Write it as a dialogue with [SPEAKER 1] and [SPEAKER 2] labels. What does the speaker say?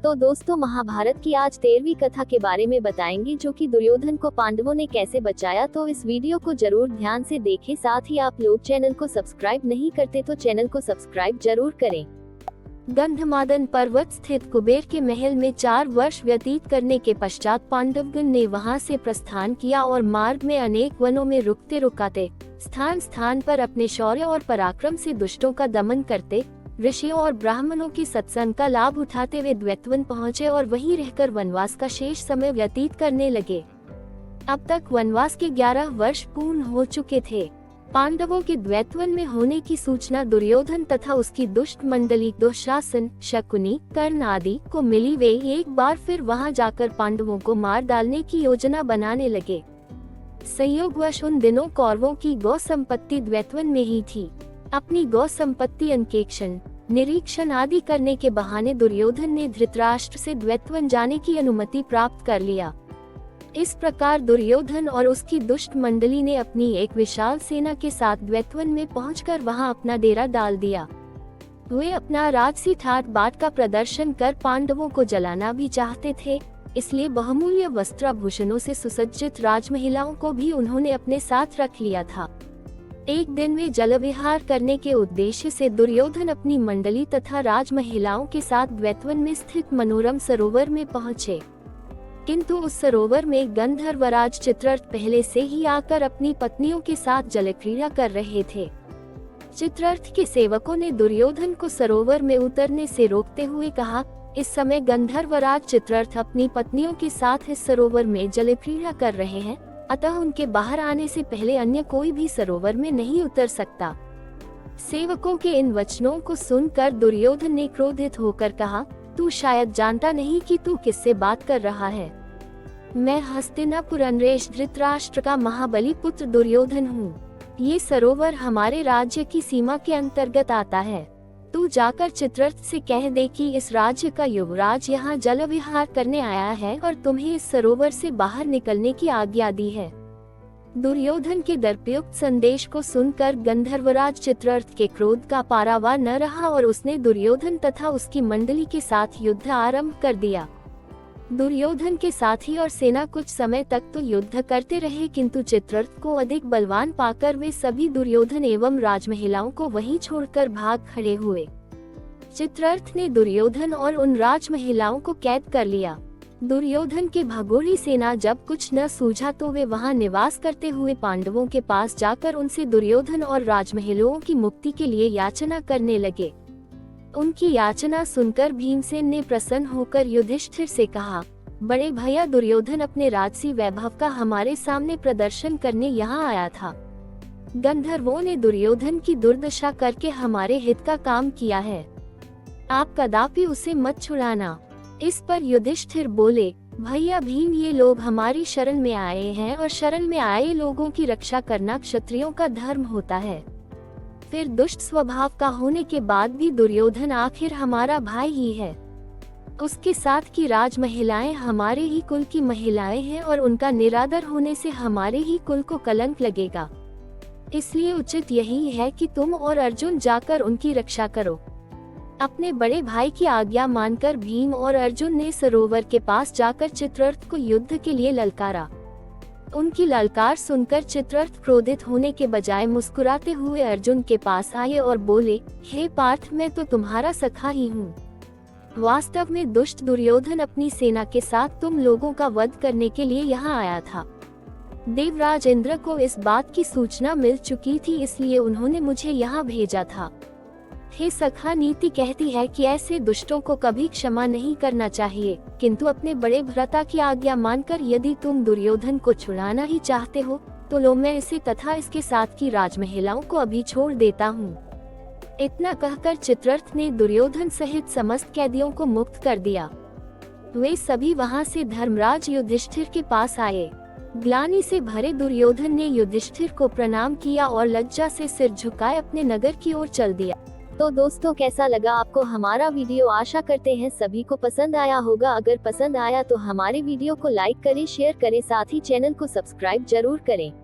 [SPEAKER 1] तो दोस्तों, महाभारत की आज 13वीं कथा के बारे में बताएंगे, जो कि दुर्योधन को पांडवों ने कैसे बचाया। तो इस वीडियो को जरूर ध्यान से देखें। साथ ही आप लोग चैनल को सब्सक्राइब नहीं करते तो चैनल को सब्सक्राइब जरूर करें।
[SPEAKER 2] गंधमादन पर्वत स्थित कुबेर के महल में 4 वर्ष व्यतीत करने के पश्चात पांडवगण ने वहां से प्रस्थान किया और मार्ग में अनेक वनों में रुकते रुकाते स्थान स्थान पर अपने शौर्य और पराक्रम से दुष्टों का दमन करते ऋषियों और ब्राह्मणों की सत्संग का लाभ उठाते हुए द्वैतवन पहुँचे और वहीं रहकर वनवास का शेष समय व्यतीत करने लगे। अब तक वनवास के 11 वर्ष पूर्ण हो चुके थे। पांडवों के द्वैतवन में होने की सूचना दुर्योधन तथा उसकी दुष्ट मंडली दुशासन, शकुनी, कर्ण आदि को मिली। वे एक बार फिर वहां जाकर पांडवों को मार डालने की योजना बनाने लगे। संयोगवश उन दिनों कौरवों की गौ संपत्ति द्वैतवन में ही थी। अपनी गौ संपत्ति अंकेक्षण, निरीक्षण आदि करने के बहाने दुर्योधन ने धृतराष्ट्र से द्वैतवन जाने की अनुमति प्राप्त कर लिया। इस प्रकार दुर्योधन और उसकी दुष्ट मंडली ने अपनी एक विशाल सेना के साथ द्वैतवन में पहुंचकर वहां अपना डेरा डाल दिया। वे अपना राजसी ठाट बाट का प्रदर्शन कर पांडवों को जलाना भी चाहते थे, इसलिए बहुमूल्य वस्त्राभूषणों से सुसज्जित राजमहिलाओं को भी उन्होंने अपने साथ रख लिया था। एक दिन में जल विहार करने के उद्देश्य से दुर्योधन अपनी मंडली तथा राजमहिलाओं के साथ द्वैतवन में स्थित मनोरम सरोवर में पहुँचे, किंतु उस सरोवर में गंधर्वराज चित्ररथ पहले से ही आकर अपनी पत्नियों के साथ जलक्रीड़ा कर रहे थे। चित्ररथ के सेवकों ने दुर्योधन को सरोवर में उतरने से रोकते हुए कहा, इस समय गंधर्वराज चित्ररथ अपनी पत्नियों के साथ इस सरोवर में जलक्रीड़ा कर रहे हैं, अतः उनके बाहर आने से पहले अन्य कोई भी सरोवर में नहीं उतर सकता। सेवकों के इन वचनों को सुनकर दुर्योधन ने क्रोधित होकर कहा, तू शायद जानता नहीं कि तू किससे बात कर रहा है। मैं हस्तिनापुर नरेश धृतराष्ट्र का महाबली पुत्र दुर्योधन हूँ। ये सरोवर हमारे राज्य की सीमा के अंतर्गत आता है। तू जाकर चित्ररथ से कह दे कि इस राज्य का युवराज यहाँ जल विहार करने आया है और तुम्हें इस सरोवर से बाहर निकलने की आज्ञा दी है। दुर्योधन के दर्पयुक्त संदेश को सुनकर गंधर्वराज चित्ररथ के क्रोध का पारावार न रहा और उसने दुर्योधन तथा उसकी मंडली के साथ युद्ध आरंभ कर दिया। दुर्योधन के साथी और सेना कुछ समय तक तो युद्ध करते रहे, किंतु चित्ररथ को अधिक बलवान पाकर वे सभी दुर्योधन एवं राजमहिलाओं को वहीं छोड़कर भाग खड़े हुए। चित्ररथ ने दुर्योधन और उन राजमहिलाओं को कैद कर लिया। दुर्योधन के भगोड़ी सेना जब कुछ न सूझा तो वे वहां निवास करते हुए पांडवों के पास जाकर उनसे दुर्योधन और राजमहिलाओं की मुक्ति के लिए याचना करने लगे। उनकी याचना सुनकर भीमसेन ने प्रसन्न होकर युधिष्ठिर से कहा, बड़े भैया दुर्योधन अपने राजसी वैभव का हमारे सामने प्रदर्शन करने यहाँ आया था। गंधर्वों ने दुर्योधन की दुर्दशा करके हमारे हित का काम किया है। आप कदापि उसे मत छुड़ाना। इस पर युधिष्ठिर बोले, भैया भीम, ये लोग हमारी शरण में आए हैं और शरण में आए लोगों की रक्षा करना क्षत्रियों का धर्म होता है। फिर दुष्ट स्वभाव का होने के बाद भी दुर्योधन आखिर हमारा भाई ही है। उसके साथ की राजमहिलाएं हमारे ही कुल की महिलाएं हैं और उनका निरादर होने से हमारे ही कुल को कलंक लगेगा। इसलिए उचित यही है कि तुम और अर्जुन जाकर उनकी रक्षा करो। अपने बड़े भाई की आज्ञा मानकर भीम और अर्जुन ने सरोवर के पास जाकर चित्ररथ को युद्ध के लिए ललकारा। उनकी ललकार सुनकर चित्ररथ क्रोधित होने के बजाय मुस्कुराते हुए अर्जुन के पास आए और बोले, हे पार्थ, मैं तो तुम्हारा सखा ही हूँ। वास्तव में दुष्ट दुर्योधन अपनी सेना के साथ तुम लोगों का वध करने के लिए यहाँ आया था। देवराज इंद्र को इस बात की सूचना मिल चुकी थी, इसलिए उन्होंने मुझे यहाँ भेजा था। हे सखा, नीति कहती है कि ऐसे दुष्टों को कभी क्षमा नहीं करना चाहिए, किंतु अपने बड़े भ्राता की आज्ञा मानकर यदि तुम दुर्योधन को छुड़ाना ही चाहते हो तो लो, मैं इसे तथा इसके साथ की राजमहिलाओं को अभी छोड़ देता हूँ। इतना कहकर चित्ररथ ने दुर्योधन सहित समस्त कैदियों को मुक्त कर दिया। वे सभी वहाँ से धर्मराज युधिष्ठिर के पास आए। ग्लानि से भरे दुर्योधन ने युधिष्ठिर को प्रणाम किया और लज्जा से सिर झुकाए अपने नगर की ओर चल दिया।
[SPEAKER 1] तो दोस्तों, कैसा लगा आपको हमारा वीडियो? आशा करते हैं सभी को पसंद आया होगा। अगर पसंद आया तो हमारे वीडियो को लाइक करें, शेयर करें, साथ ही चैनल को सब्सक्राइब जरूर करें।